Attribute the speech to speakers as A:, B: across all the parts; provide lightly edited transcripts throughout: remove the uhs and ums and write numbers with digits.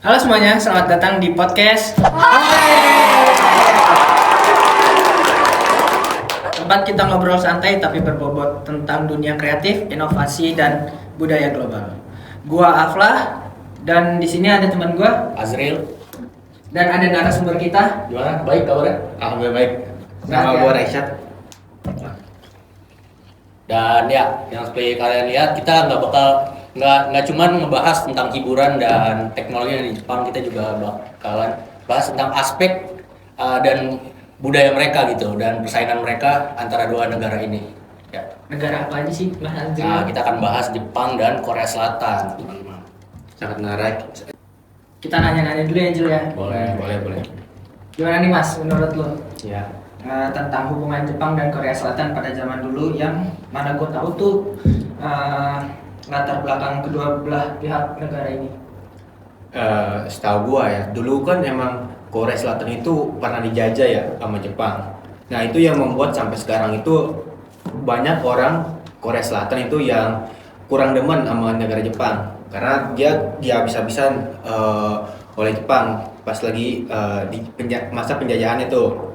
A: Halo semuanya, selamat datang di podcast tempat kita ngobrol santai tapi berbobot tentang dunia kreatif, inovasi dan budaya global. Gua Aflah dan di sini ada teman gua
B: Azril.
A: dan ada narasumber kita.
B: Gimana? Baik kabarnya?
C: Alhamdulillah baik.
A: Sehat
C: Nama
A: ya?
C: gue Raisyad.
B: Dan ya, yang seperti kalian lihat, kita nggak cuman ngebahas tentang hiburan dan teknologi yang di Jepang, kita juga bakalan bahas tentang aspek dan budaya mereka gitu dan persaingan mereka antara dua negara ini. Ya.
A: Negara apa aja sih, Mas Anjir?
B: Kita akan bahas Jepang dan Korea Selatan, teman-teman.
C: Sangat menarik.
A: Kita nanya-nanya dulu ya, Jul ya.
C: Boleh.
A: Gimana nih Mas, menurut lo?
C: Ya.
A: Tentang hubungan Jepang dan Korea Selatan pada zaman dulu yang mana gue tahu tuh latar belakang kedua belah pihak negara ini.
C: Setahu gue ya, dulu kan emang Korea Selatan itu pernah dijajah ya sama Jepang. Nah itu yang membuat sampai sekarang itu banyak orang Korea Selatan itu yang kurang demen sama negara Jepang karena dia habis-habisan oleh Jepang pas lagi di masa penjajahan itu.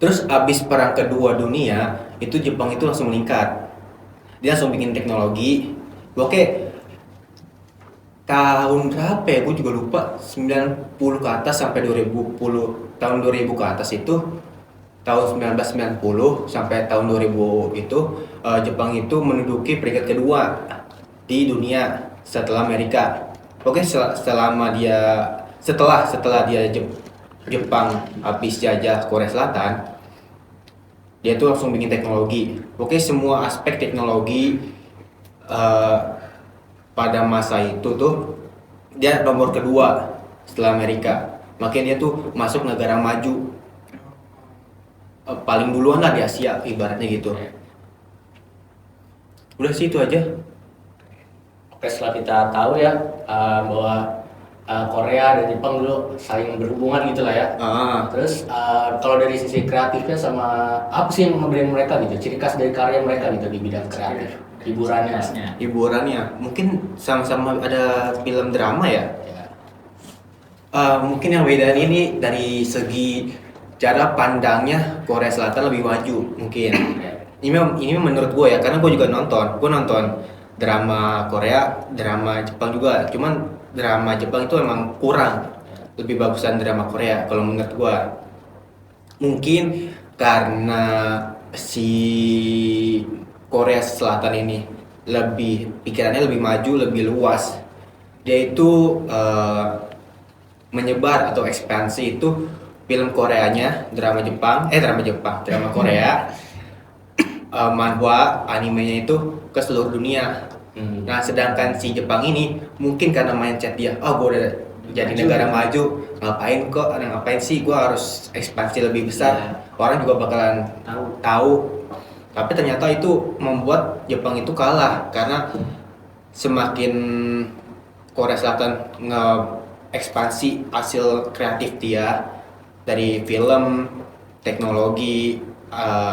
C: Terus abis perang kedua dunia itu Jepang itu langsung meningkat. Dia langsung bikin teknologi. Oke, tahun berapa ya? Gue juga lupa. 90 ke atas sampai 2010. Tahun 2000 ke atas itu tahun 1990 sampai tahun 2000 itu Jepang itu menduduki peringkat kedua di dunia setelah Amerika. Oke, setelah Jepang habis jajah Korea Selatan, dia tuh langsung bikin teknologi. Oke, semua aspek teknologi pada masa itu tuh dia nomor kedua setelah Amerika. Makanya dia tuh masuk negara maju paling duluan lah di Asia ibaratnya gitu. Udah sih itu aja.
B: Oke, setelah kita tahu ya bahwa Korea dan Jepang dulu saling berhubungan gitu lah ya. Terus kalau dari sisi kreatifnya sama apa sih yang ngebedain mereka gitu, ciri khas dari karya mereka gitu di bidang kreatif, hiburannya.
C: Hiburannya mungkin sama-sama ada film drama ya. Mungkin yang beda ini dari segi cara pandangnya Korea Selatan lebih maju mungkin. Ini menurut gue ya, karena gue juga nonton drama Korea, drama Jepang juga. Cuman drama Jepang itu emang kurang, lebih bagusan drama Korea kalau menurut gue. Mungkin karena si Korea Selatan ini pikirannya lebih maju, lebih luas. Dia itu menyebar atau ekspansi itu film Koreanya, drama Korea, manhwa, animenya itu ke seluruh dunia. Nah, sedangkan si Jepang ini mungkin karena mindset dia, gue udah jadi negara maju, ngapain sih gue harus ekspansi lebih besar, orang juga bakalan tahu. Tapi ternyata itu membuat Jepang itu kalah karena semakin Korea Selatan nge-ekspansi hasil kreatif dia dari film, teknologi,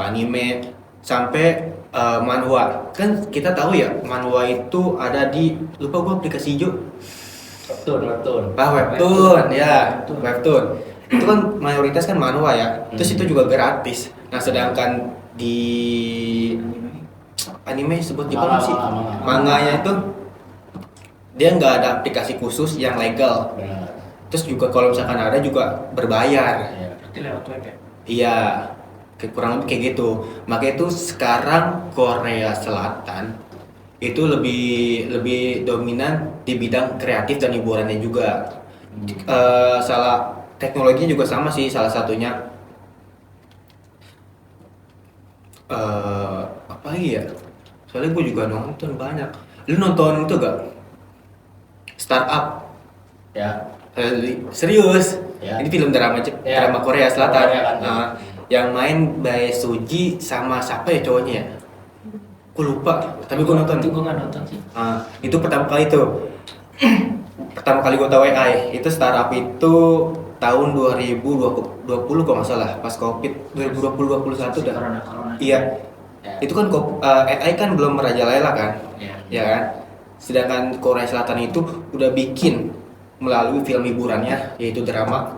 C: anime sampai manhwa. Kan kita tahu ya, manhwa itu ada di lupa gua aplikasi hijau.
B: Webtoon.
C: Webtoon. Itu kan mayoritas kan manhwa ya. Terus itu juga gratis. Nah, sedangkan di anime sebut Jepang sih. Manganya itu dia nggak ada aplikasi khusus yang legal. Terus juga kalau misalkan ada juga berbayar.
A: Berarti lewat web ya?
C: Iya, kurang lebih kayak gitu. Makanya itu sekarang Korea Selatan itu lebih dominan di bidang kreatif dan hiburannya juga. Teknologinya juga sama sih, salah satunya apa lagi ya? Soalnya gue juga nonton banyak. Lu nonton itu gak? Startup?
B: Ya.
C: Serius?
B: Ya.
C: Ini film drama Korea Selatan.
B: Korea kan.
C: Yang main Bae Suji sama siapa ya cowoknya ya? Gue lupa, tapi gue nonton.
A: Itu gue nggak nonton sih.
C: Itu pertama kali tuh. Pertama kali gue tahu AI itu startup itu tahun 2020 kalau nggak salah, pas Covid 2020-2021 dah.
A: Corona.
C: Iya. Itu kan AI kan belum merajalela kan?
A: Iya.
C: Ya kan? Sedangkan Korea Selatan itu udah bikin melalui film hiburannya, yaitu drama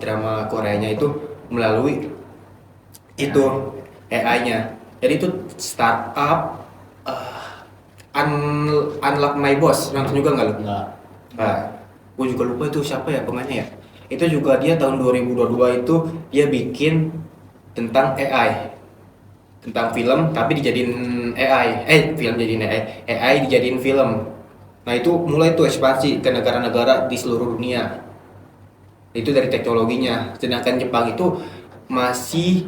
C: Koreanya itu melalui itu AI-nya. Jadi itu startup Unlock My Boss, nonton juga nggak lu?
B: Enggak.
C: Nah, gue juga lupa itu siapa ya pemainnya ya. Itu juga dia tahun 2022 itu dia bikin tentang AI, tentang film tapi dijadiin AI, film jadiin AI dijadiin film. Nah itu mulai tuh ekspansi ke negara-negara di seluruh dunia. Itu dari teknologinya. Sedangkan Jepang itu masih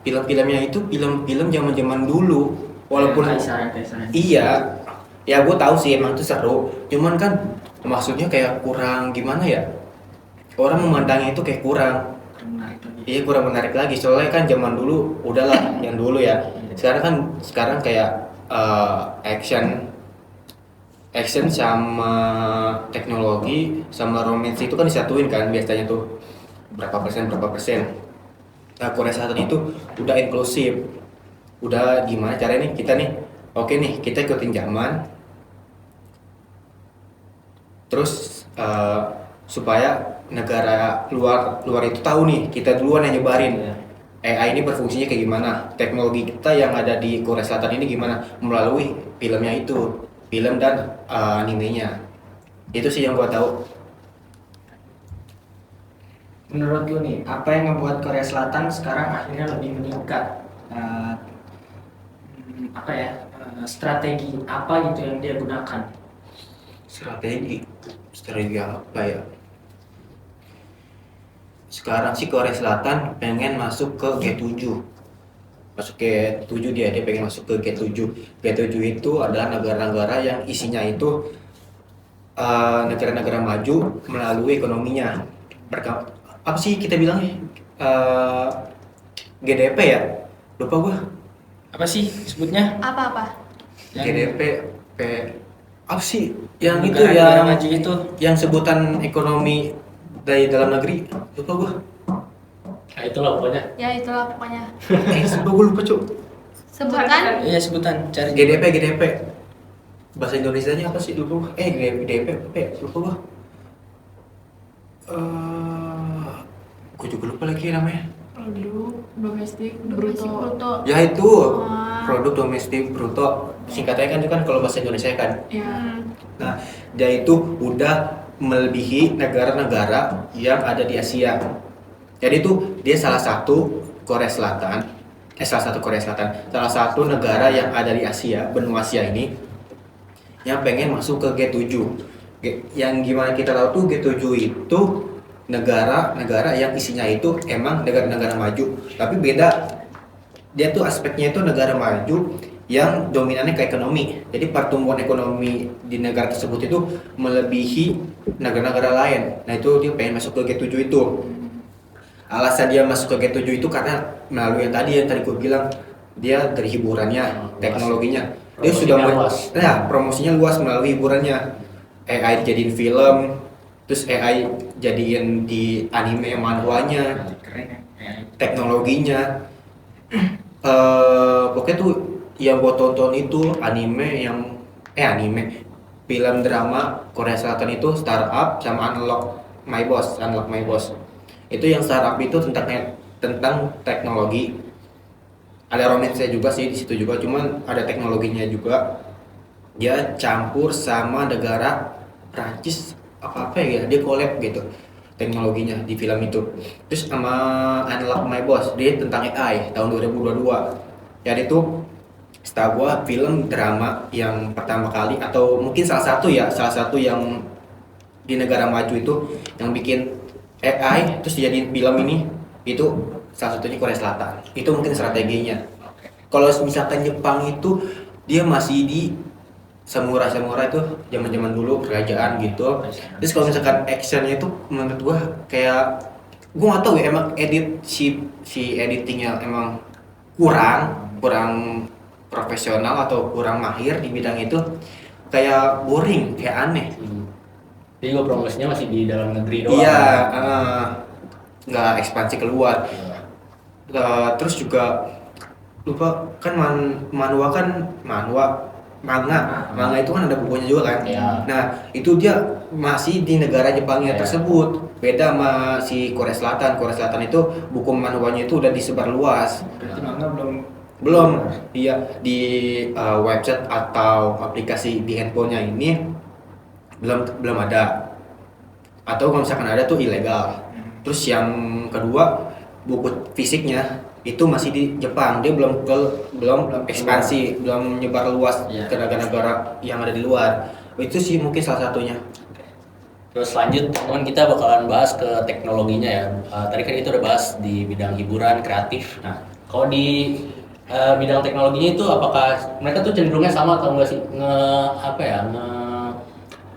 C: film-filmnya itu film-film zaman-zaman dulu. Walaupun
A: Kaisaran.
C: iya, ya gue tahu sih emang itu seru. Cuman kan maksudnya kayak kurang gimana ya? Orang memandangnya itu kayak kurang.
A: Menarik lagi.
C: Iya kurang menarik lagi. Soalnya kan zaman dulu udahlah yang dulu ya. Sekarang kayak action sama teknologi sama romance itu kan disatuin kan biasanya tuh berapa persen. Nah, Korea Selatan itu udah inklusif. Udah gimana caranya nih kita nih, oke nih kita ikutin zaman, terus supaya negara luar itu tahu nih kita duluan yang nyebarin AI ini berfungsinya kayak gimana, teknologi kita yang ada di Korea Selatan ini gimana melalui filmnya itu, film dan animenya. Itu sih yang gua tahu.
A: Menurut lu nih, apa yang membuat Korea Selatan sekarang akhirnya lebih meningkat? Strategi apa gitu yang dia gunakan?
C: Strategi apa ya? Sekarang sih Korea Selatan pengen masuk ke G7. Masuk ke G7 dia pengen masuk ke G7. G7 itu adalah negara-negara yang isinya itu negara-negara maju melalui ekonominya. Apa sih kita bilangnya? GDP ya? Lupa gua.
A: Apa sih sebutnya?
D: Apa-apa?
C: GDP apa sih yang itu
A: Negara-negara
C: yang
A: maju itu.
C: yang sebutan ekonomi dari dalam negeri? Lupa gua.
B: Nah itulah pokoknya.
D: Ya itulah pokoknya.
C: Sumpah gua lupa cuy.
D: Sebutan
A: Iya sebutan cari.
C: GDP. Bahasa Indonesianya apa sih? Lupa gua. GDP apa ya? Lupa gua. Gua juga lupa lagi namanya.
E: Produk domestik
D: Domestik
E: bruto.
D: bruto.
C: Ya itu
D: Wah.
C: produk domestik bruto. Singkatannya kan itu kan kalau bahasa Indonesia kan.
E: Ya.
C: Nah, dia itu udah melebihi negara-negara yang ada di Asia. Jadi itu dia salah satu Korea Selatan, salah satu negara yang ada di Asia, benua Asia ini yang pengen masuk ke G7. Yang gimana kita tahu tuh G7 itu negara-negara yang isinya itu emang negara-negara maju, tapi beda. Dia tuh aspeknya itu negara maju yang dominannya ke ekonomi. Jadi pertumbuhan ekonomi di negara tersebut itu melebihi negara-negara lain. Nah itu dia pengen masuk ke G7 itu. Alasan dia masuk ke G7 itu karena melalui yang tadi gue bilang, dia dari hiburannya, teknologinya. Dia sudah
B: luas.
C: promosinya luas melalui hiburannya. AI dijadiin film, terus AI jadiin di anime manhwanya,
A: Keren ya.
C: teknologinya. Pokoknya tuh yang gue tonton itu film drama Korea Selatan itu Startup sama Unlock My Boss. Itu yang Startup itu tentang teknologi. Ada romance-nya juga sih di situ juga, cuman ada teknologinya juga. Dia campur sama negara Prancis apa ya, dia collab gitu teknologinya di film itu. Terus sama Unlock My Boss, dia tentang AI tahun 2022. Jadi itu setahu gua film drama yang pertama kali atau mungkin salah satu yang di negara maju itu yang bikin AI terus dijadiin film ini, itu salah satunya Korea Selatan. Itu mungkin strateginya. Kalau misalkan Jepang itu dia masih di samurai itu zaman dulu kerajaan gitu. Terus kalau misalkan actionnya itu menurut gua kayak gua nggak tahu ya, emang si editingnya emang kurang profesional atau kurang mahir di bidang itu, kayak boring, kayak aneh.
B: Jadi juga promosinya masih di dalam negeri doang.
C: Iya, nggak ekspansi keluar. Terus juga lupa kan manhwa manga itu kan ada bukunya juga kan.
B: Iya.
C: Nah itu dia masih di negara Jepangnya
B: Iya.
C: tersebut, beda sama si Korea Selatan. Korea Selatan itu buku manhwanya itu udah disebar luas.
A: Berarti manga
C: Belum, iya di website atau aplikasi di handphonenya ini belum ada. Atau kalau misalkan ada tuh ilegal. Terus yang kedua, buku fisiknya itu masih di Jepang, dia belum ekspansi, belum menyebar luas
A: Iya.
C: ke negara-negara yang ada di luar. Itu sih mungkin salah satunya.
B: Terus lanjut, teman kita bakalan bahas ke teknologinya ya. Tadi kan kita udah bahas di bidang hiburan, kreatif. Nah, kalau di bidang teknologinya itu apakah mereka tuh cenderungnya sama atau enggak sih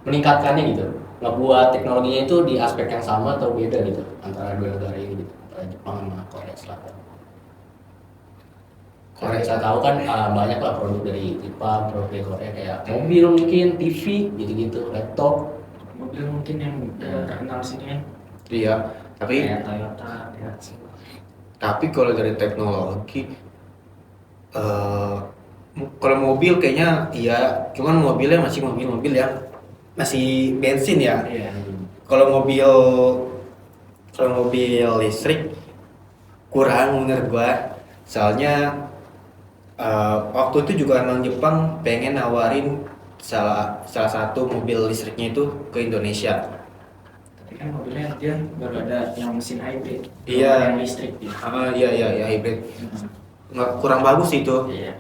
B: meningkatkannya gitu? Ngebuat teknologinya itu di aspek yang sama atau beda gitu antara dua negara ini gitu, antara Jepang sama Korea Selatan. Korea saya tahu kan banyak lah produk dari Jepang, produk dari Korea kayak mobil mungkin, TV gitu-gitu, laptop.
A: mobil mungkin yang terkenal sini kan.
C: Iya, tapi
A: Kayak Toyota, Daihatsu.
C: kalau dari teknologi kalau mobil kayaknya iya, cuman mobilnya masih mobil yang masih bensin ya.
A: Iya.
C: Kalau mobil listrik kurang menurut gua, soalnya waktu itu juga emang Jepang pengen nawarin salah satu mobil listriknya itu ke Indonesia.
A: Tapi kan mobilnya dia baru ada yang mesin hybrid. belum
C: Iya.
A: ada yang listrik dia.
C: Iya hybrid. Nggak, kurang bagus itu.
A: Iya.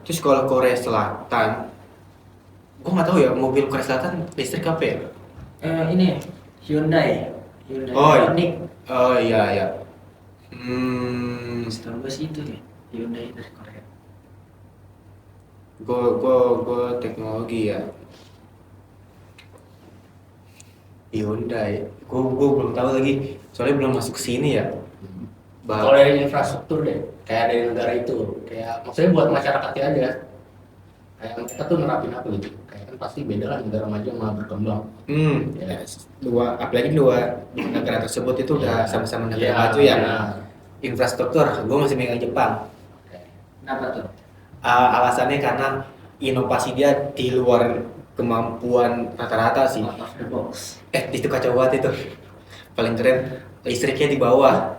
C: Terus kalau Korea Selatan, gua nggak tahu ya mobil Korea Selatan listrik apa ya?
A: Ini Hyundai
C: Oh,
A: Ioniq.
C: Iya.
A: Setahu gue sih itu ya Hyundai dari Korea.
C: Gue teknologi ya. Hyundai. Gue belum tahu lagi. Soalnya belum masuk ke sini ya.
B: Kalau dari infrastruktur deh, kayak dari negara itu, kayak maksudnya buat masyarakatnya aja. Kayak mereka tuh nerapin apa gitu. Kayak kan pasti beda lah negara maju sama berkembang.
C: Ya, apalagi dua negara tersebut itu udah sama-sama negara
B: Iya,
C: maju ya.
B: benar.
C: Infrastruktur, gue masih megang Jepang.
A: Kenapa tuh?
C: Alasannya karena inovasi dia di luar kemampuan rata-rata sih.
A: Out of the box.
C: Itu kacau banget itu. Paling keren listriknya di bawah.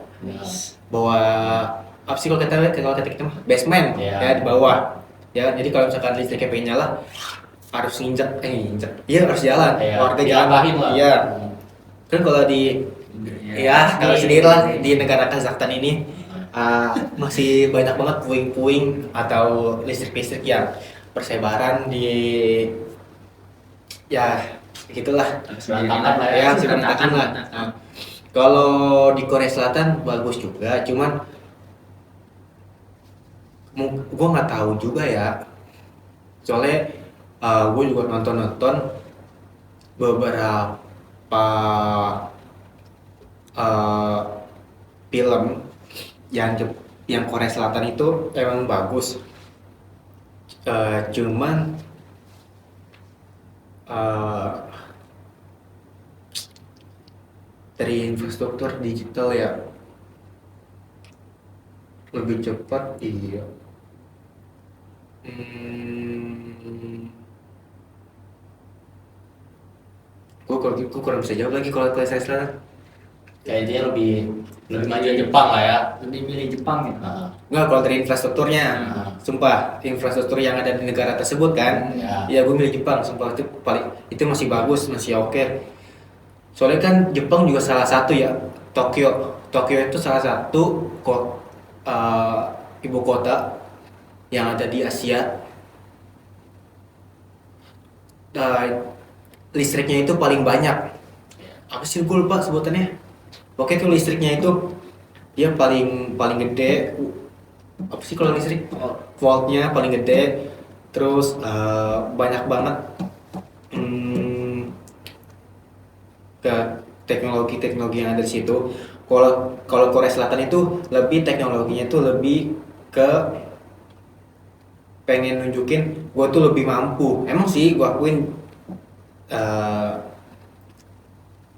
C: Apa sih kalau kita mah basement
B: Iya.
C: ya di bawah. Ya, jadi kalau misalkan listriknya pengen nyala harus nginjek. Iya harus jalan.
B: Iya,
C: Warga jalan.
B: dilampahin lah.
C: Iya. Kan kalau di ya kalau sendiri lah di negara Kazakhstan ini masih banyak banget puing-puing atau listrik-listrik yang persebaran di ya gitulah.
B: Berantakan lah ya.
C: Ya, sudah berantakan lah. Nah, kalau di Korea Selatan bagus juga, cuman gue nggak tahu juga ya. Soalnya gue juga nonton beberapa film yang Korea Selatan itu emang bagus. Cuman dari infrastruktur digital ya lebih cepat iya. Gue kurang bisa jawab lagi kalau Korea Selatan.
B: Kayak dia lebih maju Jepang lah ya.
A: Lebih milih Jepang ya.
B: Nah,
C: Nggak, kalau dari infrastrukturnya,
B: Hmm.
C: sumpah infrastruktur yang ada di negara tersebut kan,
B: Ya.
C: ya gue milih Jepang, sumpah itu masih bagus, masih oke. Soalnya kan Jepang juga salah satu ya, Tokyo itu salah satu ibu kota yang ada di Asia. Listriknya itu paling banyak. Apa sih gue lupa sebutannya? Oke tuh listriknya itu dia paling gede. Apa sih kalau listrik? Voltnya paling gede. Terus banyak banget ke teknologi yang ada di situ. Kalau Korea Selatan itu lebih teknologinya itu lebih ke pengen nunjukin gue tuh lebih mampu. Emang sih gue akuin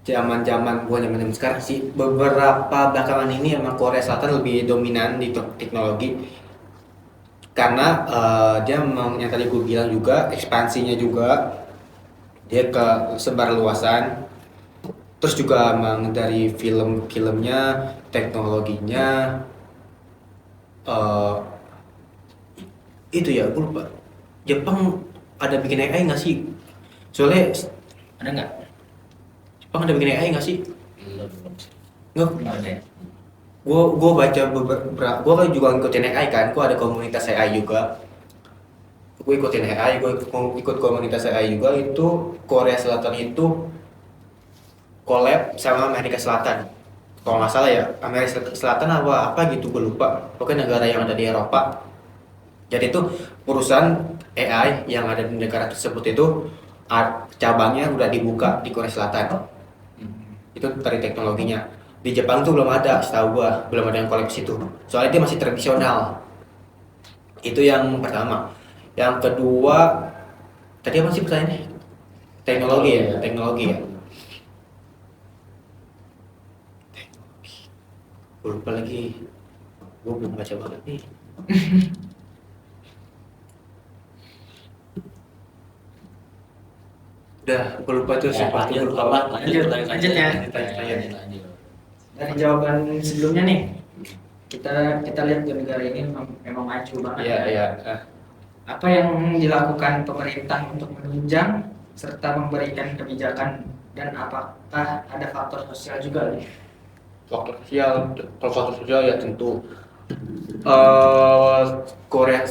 C: zaman sekarang sih beberapa belakangan ini emang Korea Selatan lebih dominan di teknologi. karena dia memang yang tadi gue bilang juga ekspansinya juga dia ke sebar luasan, terus juga memang dari film-filmnya, teknologinya, eh, itu ya gue lupa. Jepang ada bikin AI nggak sih? Soalnya
A: Ada nggak?
C: Jepang ada bikin AI nggak sih? Nggak.
A: Nggak ada ya?
C: Gue baca beberapa, gue kan juga ngikutin AI kan, gue ada komunitas AI juga. Gue ikutin AI, gue ikut komunitas AI juga. Itu Korea Selatan itu collab sama Amerika Selatan. Kalau nggak salah ya, Amerika Selatan apa gitu gue lupa. Pokoknya negara yang ada di Eropa. Jadi itu perusahaan AI yang ada di negara tersebut itu cabangnya udah dibuka di Korea Selatan. Itu dari teknologinya. Di Jepang tuh belum ada, setahu gua belum ada yang collab situ. Soalnya dia masih tradisional. Itu yang pertama. Yang kedua, tadi apa sih pertanyaannya? Teknologi ya, teknologi ya. Gue lupa lagi. Gue belum baca banget nih. Udah, gue lupa tuh siapa tuh. Gue lupa.
A: Lanjut ya. Dari jawaban sebelumnya nih, kita lihat di negara ini memang maju banget.
C: Iya, iya.
A: Apa yang dilakukan pemerintah untuk menunjang serta memberikan kebijakan, dan apakah ada faktor sosial juga nih?
C: Faktor sosial, kalau faktor sosial ya tentu Korea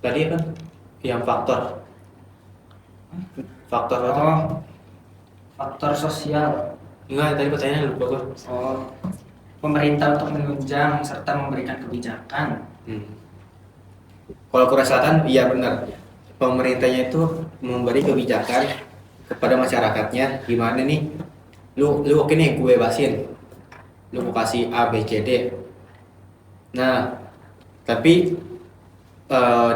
C: tadi kan yang faktor apa tuh?
A: Oh, faktor sosial.
C: Enggak, tadi pertanyaannya lupa gua.
A: Oh, pemerintah untuk menunjang serta memberikan kebijakan.
C: Kalau Korea Selatan, iya benar. Pemerintahnya itu memberi kebijakan kepada masyarakatnya, gimana nih? Lu oke nih, gue bebasin. Lu mau kasih A, B, C, D. Nah, tapi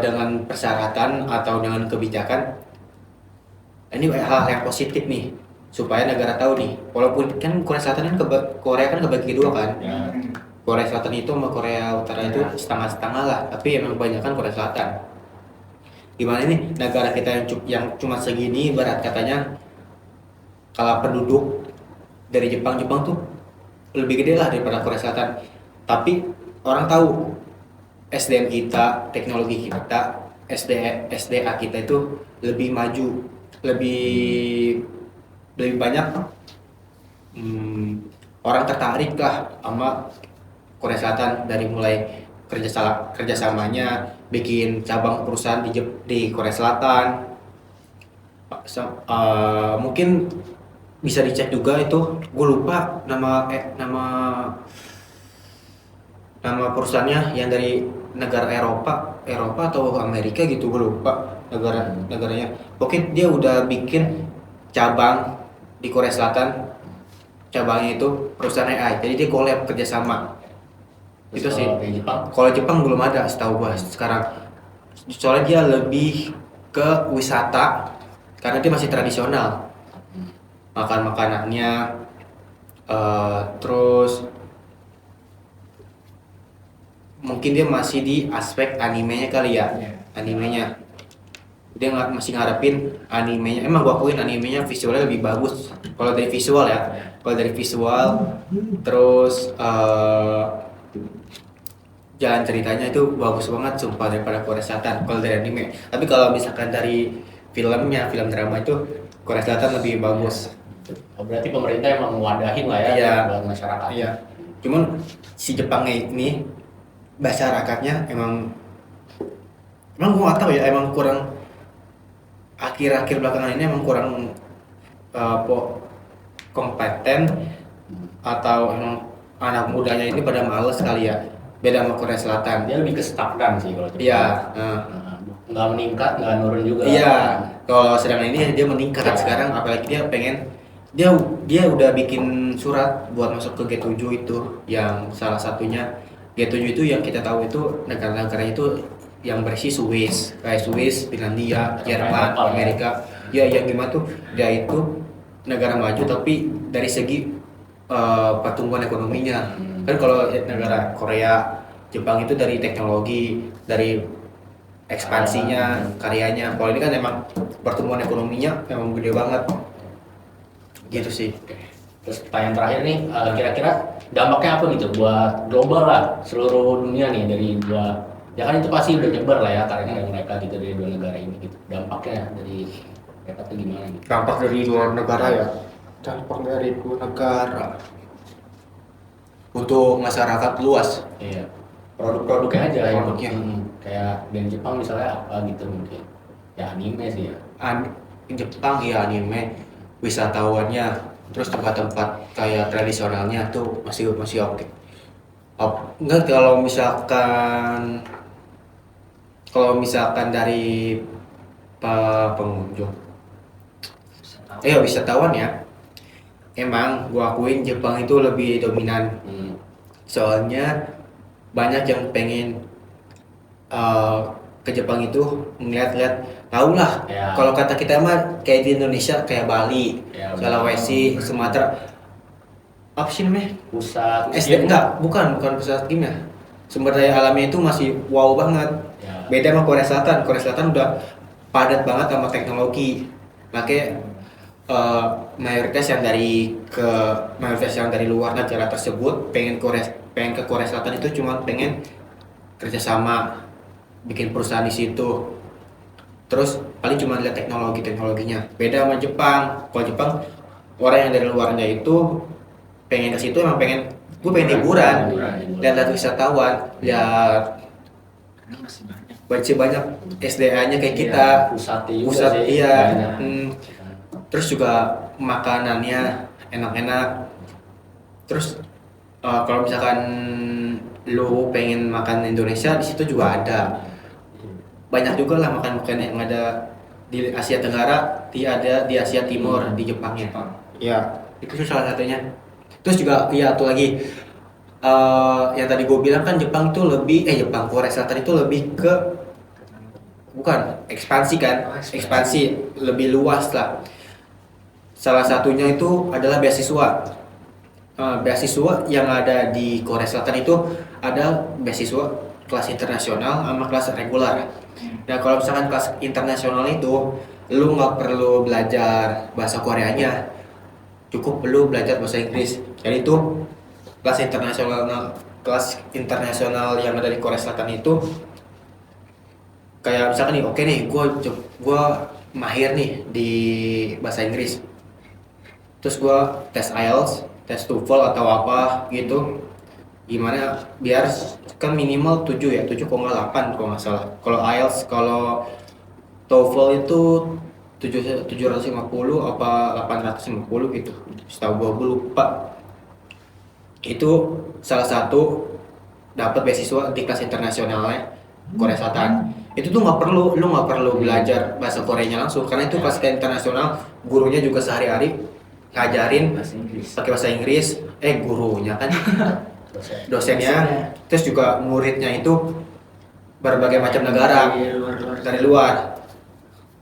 C: dengan persyaratan atau dengan kebijakan, ini hal yang positif nih, supaya negara tahu nih. Walaupun kan Korea Selatan kan Korea kan kebagi dua kan. Korea Selatan itu sama Korea Utara itu setengah-setengah lah, tapi emang kebanyakan Korea Selatan. Gimana nih negara kita yang cuma segini, berat katanya kalau penduduk dari Jepang tuh lebih gede lah daripada Korea Selatan. Tapi orang tahu SDM kita, teknologi kita, SDA kita itu lebih maju, lebih banyak orang tertarik lah sama Korea Selatan, dari mulai kerjasamanya, bikin cabang perusahaan di Korea Selatan. Mungkin bisa dicek juga itu, gue lupa nama perusahaannya, yang dari negara Eropa atau Amerika gitu, gue lupa negaranya. Oke, dia udah bikin cabang di Korea Selatan, cabangnya itu perusahaan AI, jadi dia collab kerjasama. Itu sih. Kalau Jepang belum ada setahu gua sekarang. Soalnya dia lebih ke wisata karena dia masih tradisional. Makanannya terus mungkin dia masih di aspek animenya kali ya. Animenya. Dia masih ngarepin animenya. Emang gua akuin animenya visualnya lebih bagus. Kalau dari visual ya. Kalau dari visual terus jalan ceritanya itu bagus banget sumpah daripada Korea Selatan kalau dari anime. Tapi kalau misalkan dari filmnya, film drama itu Korea Selatan lebih bagus.
B: Oh, berarti pemerintah emang mewadahin lah ya,
C: Iya.
B: buat masyarakat.
C: Iya. Cuman si Jepangnya ini masyarakatnya emang gua nggak tahu ya, emang kurang, akhir-akhir belakangan ini emang kurang kompeten, atau emang anak mudanya ini pada males kali ya. Beda sama Korea Selatan.
B: Dia lebih ke stagnan sih kalau Jepang.
C: Iya.
B: Nggak meningkat, nggak nurun juga.
C: Iya. Kalau sedangkan ini dia meningkat sekarang, apalagi dia pengen, dia udah bikin surat buat masuk ke G7 itu, yang salah satunya G7 itu yang kita tahu itu negara-negara itu yang berisi Swiss, kayak Swiss, Finlandia, Jerman, Amerika. Ya yang gimana tuh? Dia itu negara maju tapi dari segi pertumbuhan ekonominya. Kan kalau negara Korea, Jepang itu dari teknologi, dari ekspansinya, karyanya. Kalau ini kan emang pertumbuhan ekonominya emang gede banget. Gitu sih.
B: Oke. Terus pertanyaan terakhir nih, kira-kira dampaknya apa gitu buat global lah, seluruh dunia nih dari dua, ya kan itu pasti udah nyebar lah ya karya-karya mereka gitu dari dua negara ini gitu. Dampaknya dari mereka tuh gimana gitu?
C: Dampak dari dua negara ya. Dampak dari dua negara. Untuk masyarakat luas.
B: Iya. Produk-produknya aja yang
C: Produknya.
B: kayak dari Jepang misalnya apa gitu mungkin. Ya anime sih ya.
C: Jepang ya anime, wisatawannya, terus tempat-tempat kayak tradisionalnya tuh masih oke. Enggak kalau misalkan dari pengunjung, wisatawan ya, emang gua akuin Jepang itu lebih dominan. Soalnya banyak yang pengen ke Jepang itu ngeliat-liat, tahu lah.
B: Ya.
C: Kalau kata kita mah kayak di Indonesia kayak Bali,
B: Ya,
C: Sulawesi,
B: betul.
C: Sumatera. Apa sih namanya?
B: Pusat
C: Bukan pusat kimia. Sumber daya alamnya itu masih wow banget.
B: Ya.
C: Beda sama Korea Selatan. Korea Selatan udah padat banget sama teknologi. Makanya mayoritas yang dari luar negara tersebut pengen ke Korea Selatan itu cuma pengen kerjasama, bikin perusahaan di situ. Terus paling cuma lihat teknologinya. Beda sama Jepang. Kalau Jepang orang yang dari luarnya itu pengen ke situ emang pengen liburan, lihat wisatawan, lihat banyak SDA-nya kayak kita.
B: Pusat sih,
C: iya.
B: banyak.
C: Terus juga makanannya enak-enak. Terus kalau misalkan lu pengen makan Indonesia, di situ juga ada. Banyak juga lah makan yang ada di Asia Tenggara, ada di Asia Timur, di Jepangnya. Ya, itu salah satunya. Terus juga ya tuh lagi yang tadi gue bilang kan Korea Selatan itu lebih ke ekspansi kan, ekspansi lebih luas lah. Salah satunya itu adalah beasiswa. Beasiswa yang ada di Korea Selatan itu ada beasiswa kelas internasional sama kelas reguler. Nah kalau misalkan kelas internasional itu lu nggak perlu belajar bahasa Koreanya, cukup perlu belajar bahasa Inggris. Jadi itu kelas internasional yang ada di Korea Selatan itu kayak misalkan nih, oke nih, gue mahir nih di bahasa Inggris. Terus gue tes IELTS, tes TOEFL atau apa gitu. Gimana biar kan minimal 7 ya, 7,8 kalau nggak salah. Kalau IELTS, kalau TOEFL itu 750 apa 850 gitu. Setahu gue lupa. Itu salah satu dapat beasiswa di kelas internasionalnya Korea Selatan. Itu tuh lu nggak perlu belajar bahasa Koreanya langsung karena itu kelas internasional, gurunya juga sehari-hari ngajarin pakai bahasa Inggris. Gurunya kan dosennya, terus juga muridnya itu berbagai macam negara dari luar.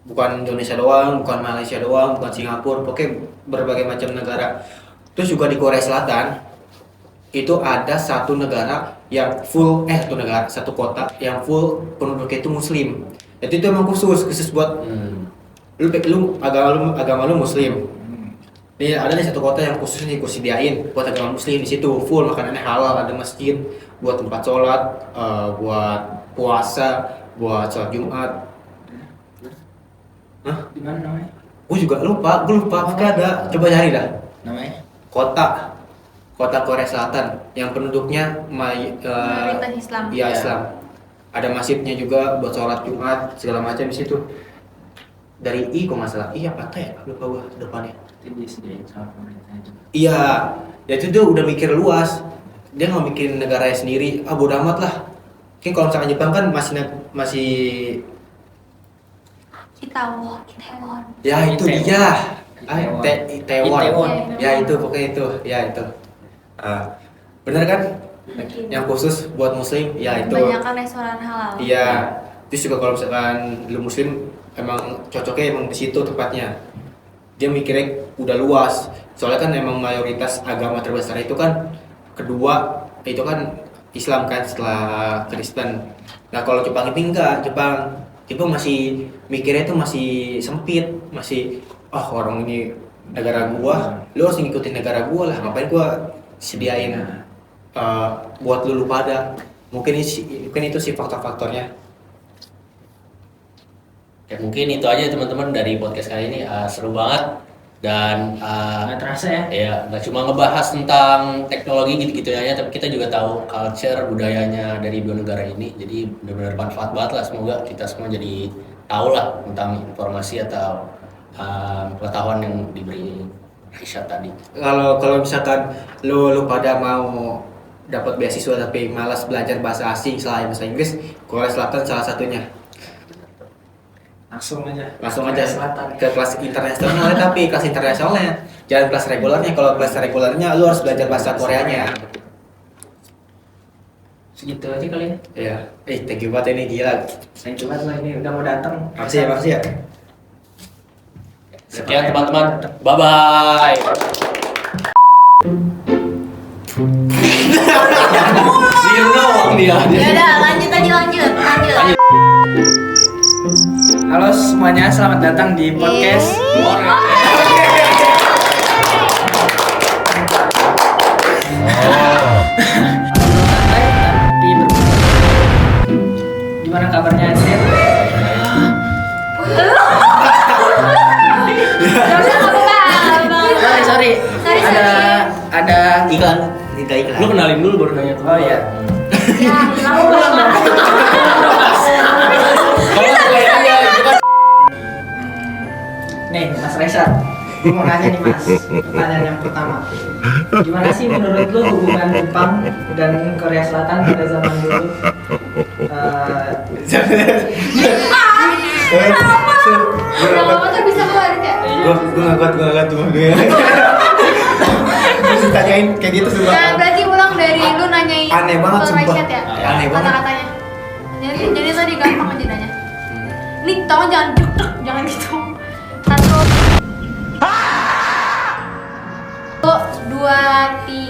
C: Bukan Indonesia doang, bukan Malaysia doang, bukan Singapura, pokoknya berbagai macam negara. Terus juga di Korea Selatan itu ada satu kota yang full penduduknya itu Muslim. Itu emang khusus buat agama lu Muslim. Nih ada nih satu kota yang khusus nih disediain buat agama Muslim, di situ full makanannya halal, ada masjid buat tempat sholat, buat puasa, buat sholat Jumat.
A: Di mana namanya?
C: Gue lupa, ada. Coba cari dah.
A: Namanya?
C: Kota Korea Selatan yang penduduknya
D: Mayoritas Islam.
C: Iya Islam. Ada masjidnya juga buat sholat Jumat segala macam di situ. Dari kok nggak salah, apa ya? Lupa gua depannya.
A: Itu disediain sama pemerintahnya juga.
C: Iya, ya itu dia udah mikir luas. Dia nggak mikirin negaranya sendiri. Bodo amat lah. Mungkin kalau misalkan Jepang kan masih
D: Itaewon.
C: ya itu dia. Itaewon.
A: Itaewon.
C: Ya itu pokoknya itu. Ya itu. Bener kan? Yang khusus buat Muslim, ya itu.
D: Kebanyakan restoran halal.
C: Iya. Terus juga kalau misalkan lu Muslim emang cocoknya emang di situ tempatnya. Dia mikirnya udah luas. Soalnya kan emang mayoritas agama terbesar itu kan kedua itu kan Islam kan setelah Kristen. Nah kalau Jepang ini enggak, Jepang masih mikirnya itu masih sempit, masih orang ini negara gua, lu harus ngikutin negara gua lah, ngapain gua sediain buat lu pada. Mungkin itu sih faktor-faktornya.
B: Ya mungkin itu aja teman-teman dari podcast kali ini. Seru banget dan
A: Nggak terasa ya.
B: ya nggak cuma ngebahas tentang teknologi gitu-gitu aja, tapi kita juga tahu culture budayanya dari dua negara ini. Jadi benar-benar manfaat banget lah, semoga kita semua jadi tahu lah tentang informasi atau pengetahuan yang diberi Aisyah tadi.
C: Kalau misalkan lu pada mau dapat beasiswa tapi malas belajar bahasa asing selain bahasa Inggris, Korea Selatan salah satunya.
A: Langsung aja
C: Selatan ke kelas internasional, tapi kelas internasionalnya jangan kelas regulernya. Kalau kelas regulernya lu harus belajar bahasa Koreanya.
A: Segitu aja kali ya.
C: Iya. Thank you banget ini, gila.
A: Thank you banget lah ini udah mau datang.
C: Makasih ya.
B: Sekian teman-teman, bye-bye. Diem doang dia.
D: Yaudah, lanjut.
A: Halo semuanya, selamat datang di podcast tapi gimana kabarnya Anjir? Sorry. Ada
C: Iklan.
B: Lu kenalin dulu baru nanya.
A: Oh iya. Nih Mas Reza, gue mau nanya nih Mas, pertanyaan yang pertama. Gimana sih menurut lu hubungan Jepang dan Korea Selatan pada zaman dulu?
D: Kenapa tuh bisa keluar ya?
C: Gue nggak kuat tuh gue. Terus ditanyain kayak gitu semua.
D: Nah, berarti ulang dari lu nanyain
C: Aneh banget,
D: ke
C: sumpah.
D: Raisyat ya?
C: Aneh banget.
D: Kata-katanya. Jadi tadi gampang aja nanya. Nih, tolong jangan duk-duk, jangan gitu. 1 2 3